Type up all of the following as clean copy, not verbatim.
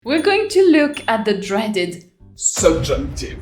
We're going to look at the dreaded Subjunctive.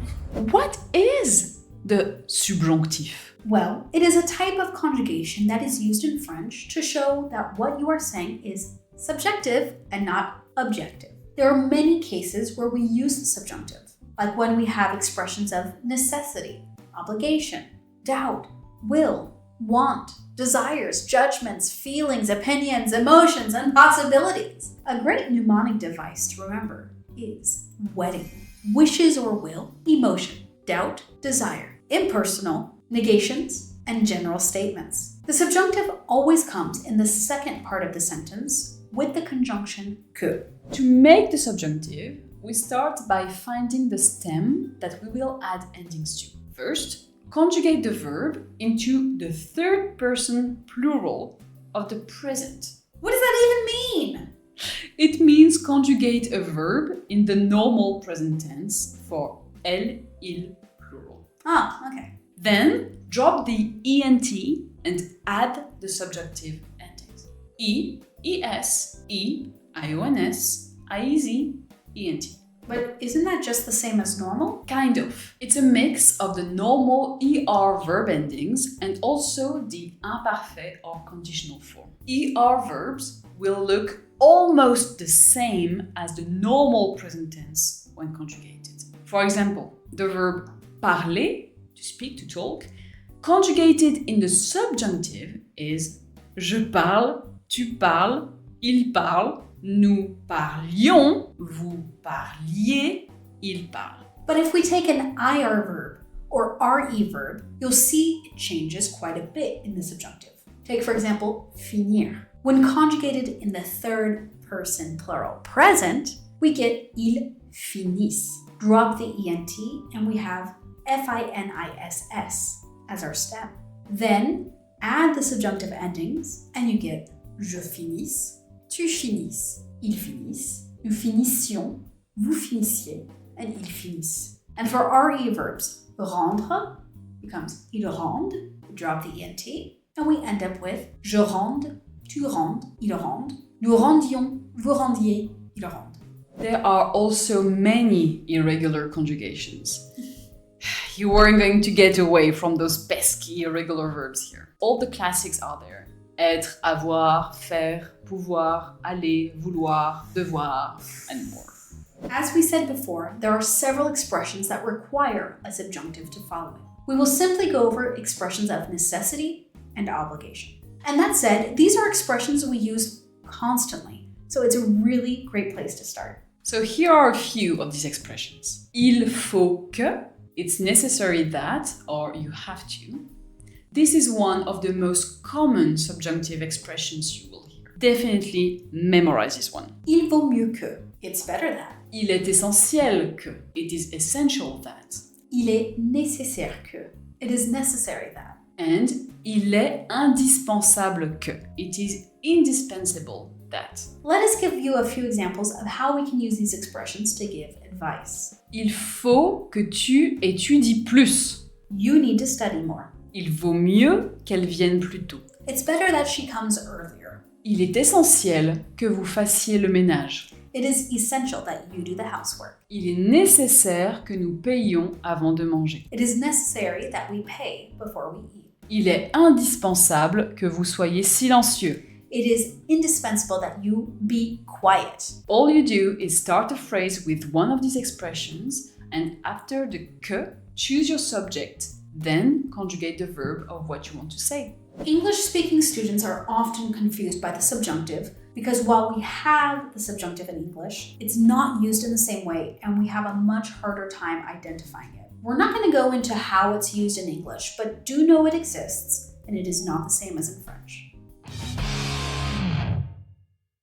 What is the subjonctif? Well, it is a type of conjugation that is used in French to show that what you are saying is subjective and not objective. There are many cases where we use the subjunctive, like when we have expressions of necessity, obligation, doubt, will, want, desires, judgments, feelings, opinions, emotions, and possibilities. A great mnemonic device to remember is wedding, wishes or will, emotion, doubt, desire, impersonal, negations, and general statements. The subjunctive always comes in the second part of the sentence with the conjunction que. To make the subjunctive, we start by finding the stem that we will add endings to. First, conjugate the verb into the third person plural of the present. What does that even mean? It means conjugate a verb in the normal present tense for elle, il plural. Ah, okay. Then drop the ent and add the subjunctive endings. E, es, ions, iez, ent. But isn't that just the same as normal? Kind of. It's a mix of the normal er verb endings and also the imparfait or conditional form. Er verbs will look almost the same as the normal present tense when conjugated. For example, the verb parler, to speak, to talk, conjugated in the subjunctive is je parle, tu parles, il parle, nous parlions, vous parliez, il parle. But if we take an IR verb or RE verb, you'll see it changes quite a bit in the subjunctive. Take, for example, finir. When conjugated in the third person plural present, we get ils finissent. Drop the ENT and we have FINISS as our stem. Then add the subjunctive endings and you get je finisse, tu finisses, ils finissent, nous finissions, vous finissiez, and ils finissent. And for RE verbs, rendre becomes ils rendent, drop the ENT, and we end up with je rende, tu rendes, ils rendent, nous rendions, vous rendiez, ils rendent. There are also many irregular conjugations. You weren't going to get away from those pesky irregular verbs here. All the classics are there. Être, avoir, faire, pouvoir, aller, vouloir, devoir, and more. As we said before, there are several expressions that require a subjunctive to follow it. We will simply go over expressions of necessity and obligation. And that said, these are expressions we use constantly, so it's a really great place to start. So here are a few of these expressions. Il faut que, it's necessary that, or you have to. This is one of the most common subjunctive expressions you will hear. Definitely memorize this one. Il vaut mieux que, it's better than. Il est essentiel que, it is essential that. Il est nécessaire que, it is necessary that. And il est indispensable que, it is indispensable that. Let us give you a few examples of how we can use these expressions to give advice. Il faut que tu étudies plus. You need to study more. Il vaut mieux qu'elle vienne plus tôt. It's better that she comes earlier. Il est essentiel que vous fassiez le ménage. It is essential that you do the housework. Il est nécessaire que nous payions avant de manger. It is necessary that we pay before we eat. Il est indispensable que vous soyez silencieux. It is indispensable that you be quiet. All you do is start a phrase with one of these expressions and after the que, choose your subject, then conjugate the verb of what you want to say. English-speaking students are often confused by the subjunctive because while we have the subjunctive in English, it's not used in the same way and we have a much harder time identifying it. We're not going to go into how it's used in English, but do know it exists and it is not the same as in French.